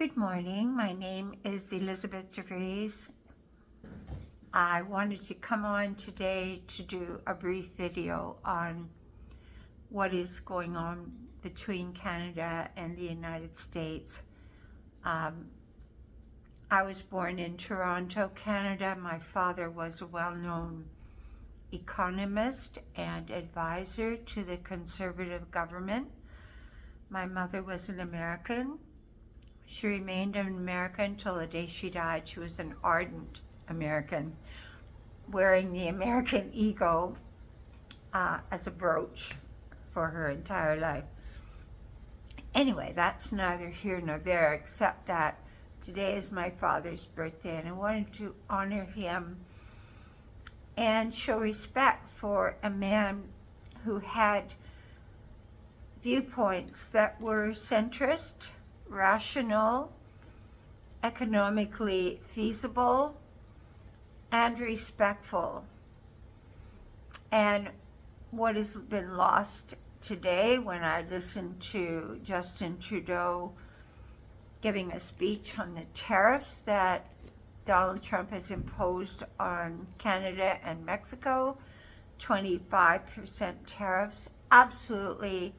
Good morning. My name is Elizabeth DeVries. I wanted to come on today to do a brief video on what is going on between Canada and the United States. I was born in Toronto, Canada. My father was a well-known economist and advisor to the Conservative government. My mother was an American. She remained an American until the day she died. She was an ardent American, wearing the American eagle as a brooch for her entire life. Anyway, that's neither here nor there, except that today is my father's birthday, and I wanted to honor him and show respect for a man who had viewpoints that were centrist, rational, economically feasible, and respectful. And what has been lost today when I listened to Justin Trudeau giving a speech on the tariffs that Donald Trump has imposed on Canada and Mexico, 25% tariffs, absolutely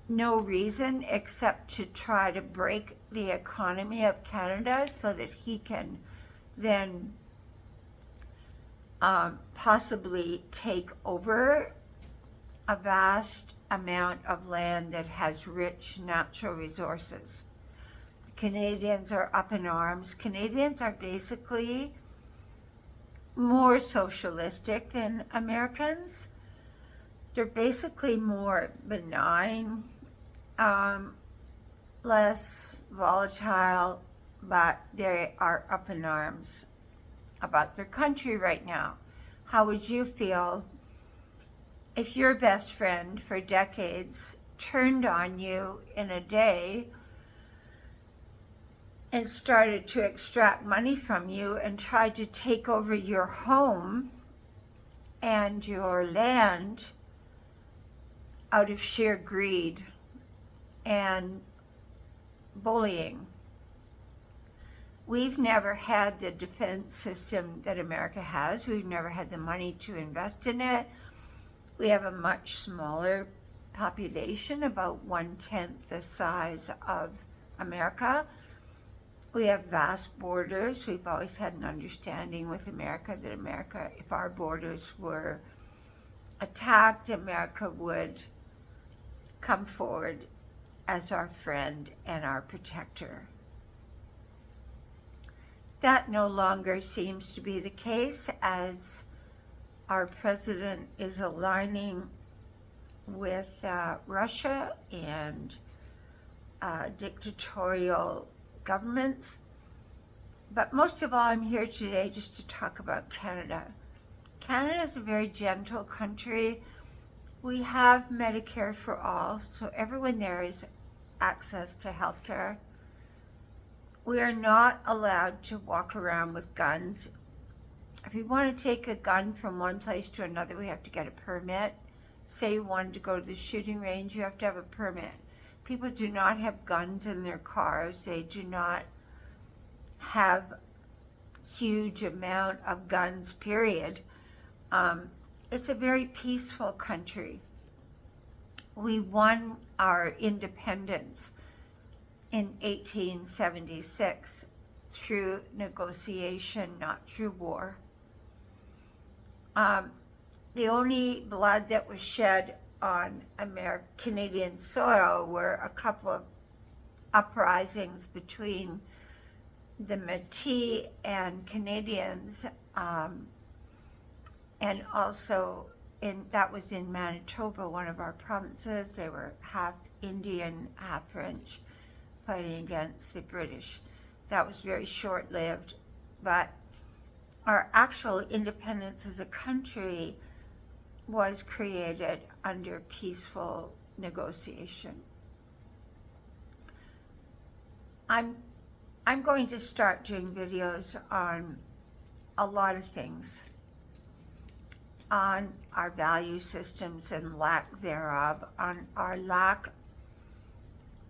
no reason except to try to break the economy of Canada so that he can then possibly take over a vast amount of land that has rich natural resources. Canadians are up in arms. Canadians are basically more socialistic than Americans. They're basically more benign, less volatile, but they are up in arms about their country right now. How would you feel if your best friend for decades turned on you in a day and started to extract money from you and tried to take over your home and your land out of sheer greed and bullying? We've never had the defense system that America has. We've never had the money to invest in it. We have a much smaller population, about 1/10 the size of America. We have vast borders. We've always had an understanding with America that America, if our borders were attacked, America would come forward as our friend and our protector. That no longer seems to be the case, as our president is aligning with Russia and dictatorial governments. But most of all, I'm here today just to talk about Canada. Canada is a very gentle country. We have Medicare for all, so everyone there has access to health care. We are not allowed to walk around with guns. If you want to take a gun from one place to another, we have to get a permit. Say you wanted to go to the shooting range, you have to have a permit. People do not have guns in their cars. They do not have huge amount of guns, period. It's a very peaceful country. We won our independence in 1876 through negotiation, not through war. The only blood that was shed on Canadian soil were a couple of uprisings between the Métis and Canadians, and also that was in Manitoba, one of our provinces. They were half Indian, half French, fighting against the British. That was very short-lived, but our actual independence as a country was created under peaceful negotiation. I'm going to start doing videos on a lot of things, on our value systems and lack thereof, on our lack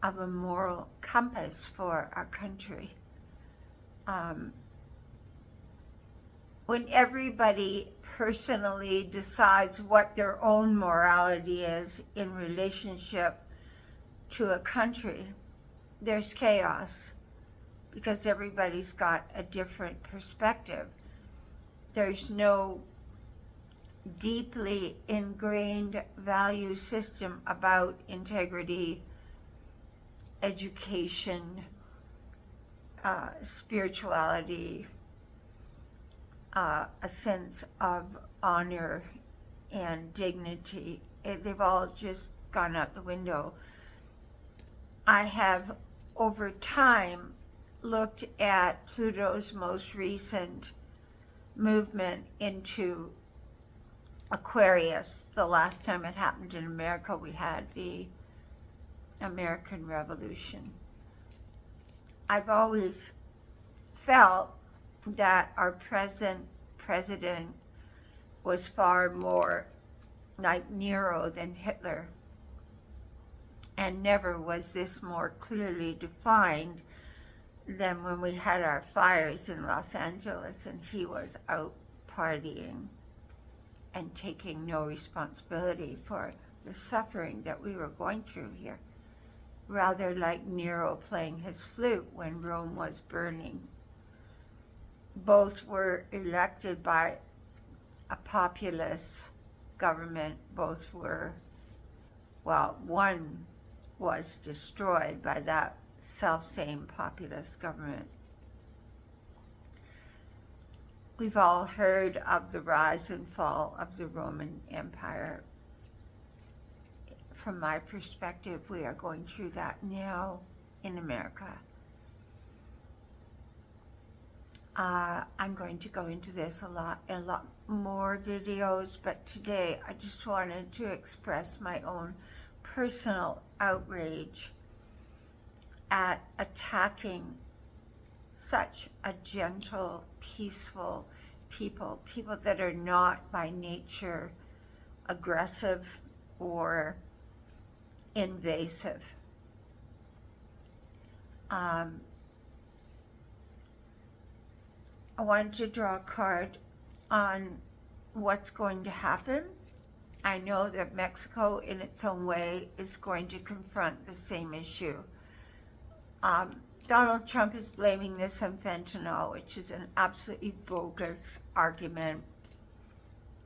of a moral compass for our country. When everybody personally decides what their own morality is in relationship to a country, there's chaos because everybody's got a different perspective. There's no deeply ingrained value system about integrity, education, spirituality, a sense of honor and dignity. They've all just gone out the window. I have, over time, looked at Pluto's most recent movement into Aquarius. The last time it happened in America, we had the American Revolution. I've always felt that our present president was far more like Nero than Hitler. And never was this more clearly defined than when we had our fires in Los Angeles and he was out partying and taking no responsibility for the suffering that we were going through here. Rather like Nero playing his flute when Rome was burning. Both were elected by a populist government. Both were, well, one was destroyed by that self-same populist government. We've all heard of the rise and fall of the Roman Empire. From my perspective, we are going through that now in America. I'm going to go into this a lot more videos, but today I just wanted to express my own personal outrage at attacking such a gentle, peaceful people that are not by nature aggressive or invasive. I wanted to draw a card on what's going to happen. I know that Mexico, in its own way, is going to confront the same issue. Donald Trump is blaming this on fentanyl, which is an absolutely bogus argument.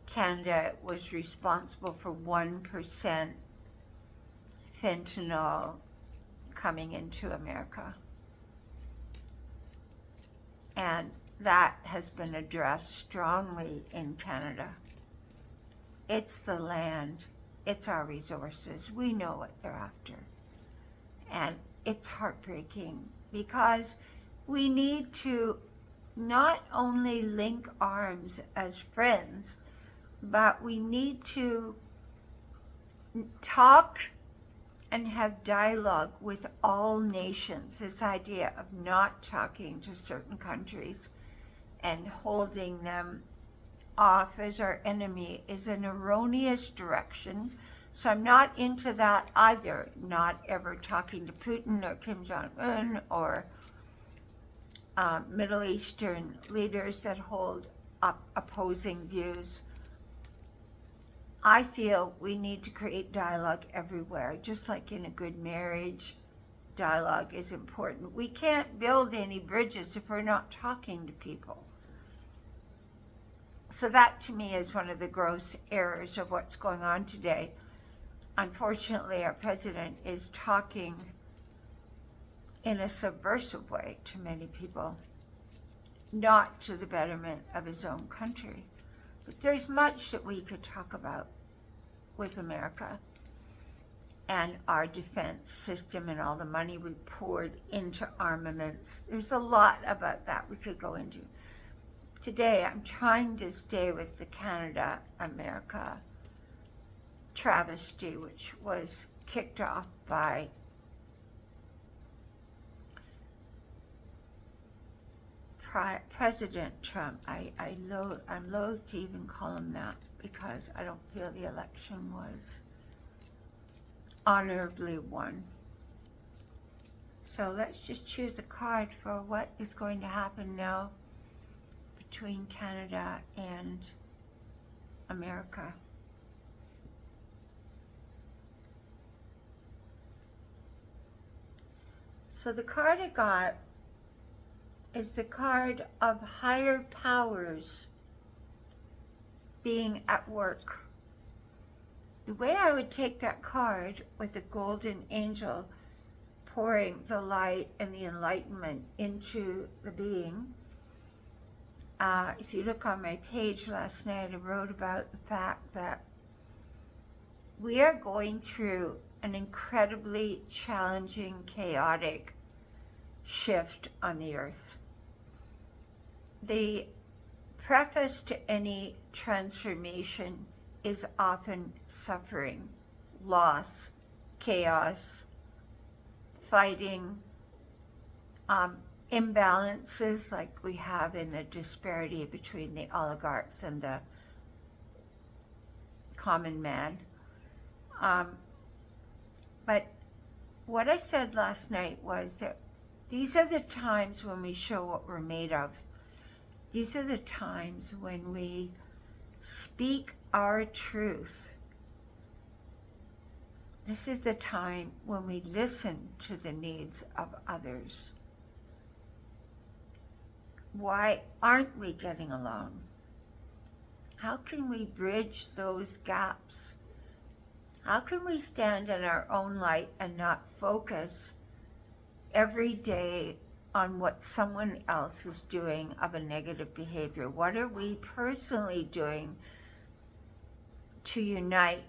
Canada was responsible for 1% fentanyl coming into America. And that has been addressed strongly in Canada. It's the land, it's our resources. We know what they're after. And it's heartbreaking because we need to not only link arms as friends, but we need to talk and have dialogue with all nations. This idea of not talking to certain countries and holding them off as our enemy is an erroneous direction. So I'm not into that either, not ever talking to Putin or Kim Jong-un or Middle Eastern leaders that hold up opposing views. I feel we need to create dialogue everywhere, just like in a good marriage, dialogue is important. We can't build any bridges if we're not talking to people. So that to me is one of the gross errors of what's going on today. Unfortunately, our president is talking in a subversive way to many people, not to the betterment of his own country. But there's much that we could talk about with America and our defense system and all the money we poured into armaments. There's a lot about that we could go into. Today, I'm trying to stay with the Canada-America travesty, which was kicked off by President Trump. I'm loath to even call him that because I don't feel the election was honorably won. So let's just choose a card for what is going to happen now between Canada and America. So the card I got is the card of higher powers being at work. The way I would take that card with a golden angel pouring the light and the enlightenment into the being. If you look on my page last night, I wrote about the fact that we are going through an incredibly challenging, chaotic shift on the earth. The preface to any transformation is often suffering, loss, chaos, fighting, imbalances like we have in the disparity between the oligarchs and the common man. But what I said last night was that these are the times when we show what we're made of. These are the times when we speak our truth. This is the time when we listen to the needs of others. Why aren't we getting along? How can we bridge those gaps? How can we stand in our own light and not focus every day on what someone else is doing of a negative behavior? What are we personally doing to unite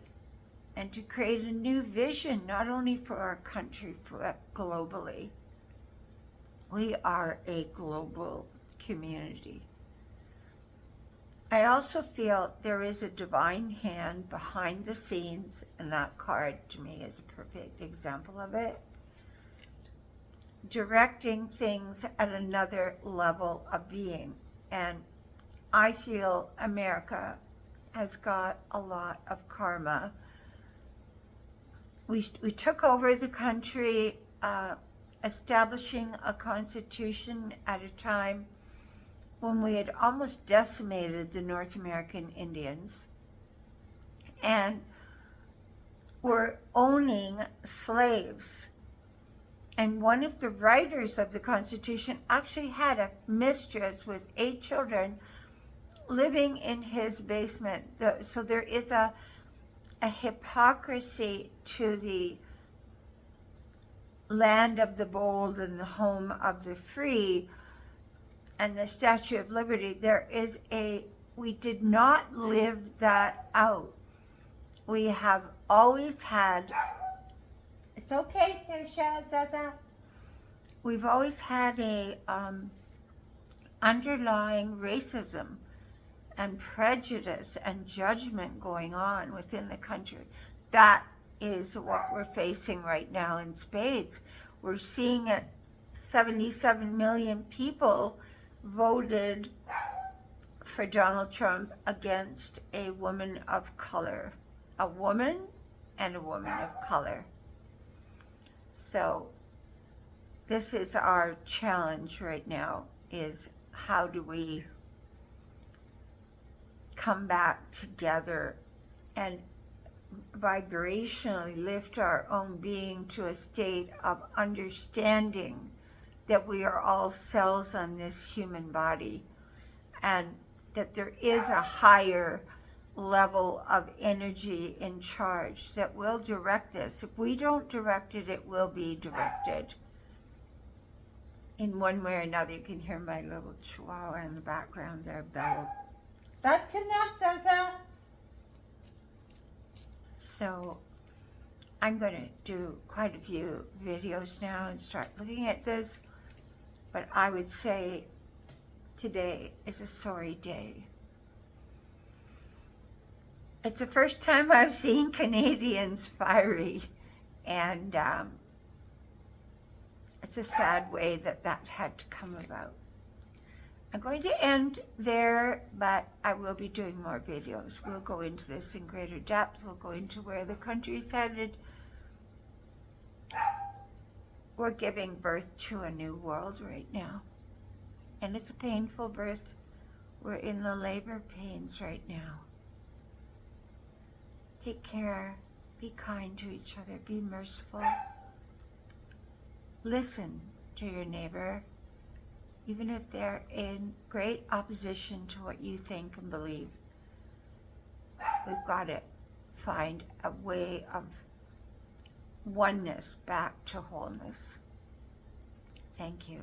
and to create a new vision, not only for our country, but globally? We are a global community. I also feel there is a divine hand behind the scenes, and that card to me is a perfect example of it, directing things at another level of being. And I feel America has got a lot of karma. We took over the country, establishing a constitution at a time when we had almost decimated the North American Indians and were owning slaves. And one of the writers of the Constitution actually had a mistress with 8 children living in his basement. So there is a hypocrisy to the land of the bold and the home of the free and the Statue of Liberty. We did not live that out. We have always had, it's okay, Saoirse, Zaza. We've always had a underlying racism and prejudice and judgment going on within the country. That is what we're facing right now in spades. We're seeing it. 77 million people voted for Donald Trump against a woman of color. A woman and a woman of color. So this is our challenge right now, is how do we come back together and vibrationally lift our own being to a state of understanding that we are all cells on this human body, and that there is a higher level of energy in charge that will direct this. If we don't direct it, it will be directed in one way or another. You can hear my little chihuahua in the background there bellow. That's enough, Zaza. So I'm going to do quite a few videos now and start looking at this. But I would say today is a sorry day. It's the first time I've seen Canadians fiery, and it's a sad way that that had to come about. I'm going to end there, but I will be doing more videos. We'll go into this in greater depth. We'll go into where the country's headed. we're giving birth to a new world right now. And it's a painful birth. We're in the labor pains right now. Take care. Be kind to each other. Be merciful. Listen to your neighbor, even if they're in great opposition to what you think and believe. We've got to find a way of oneness back to wholeness. Thank you.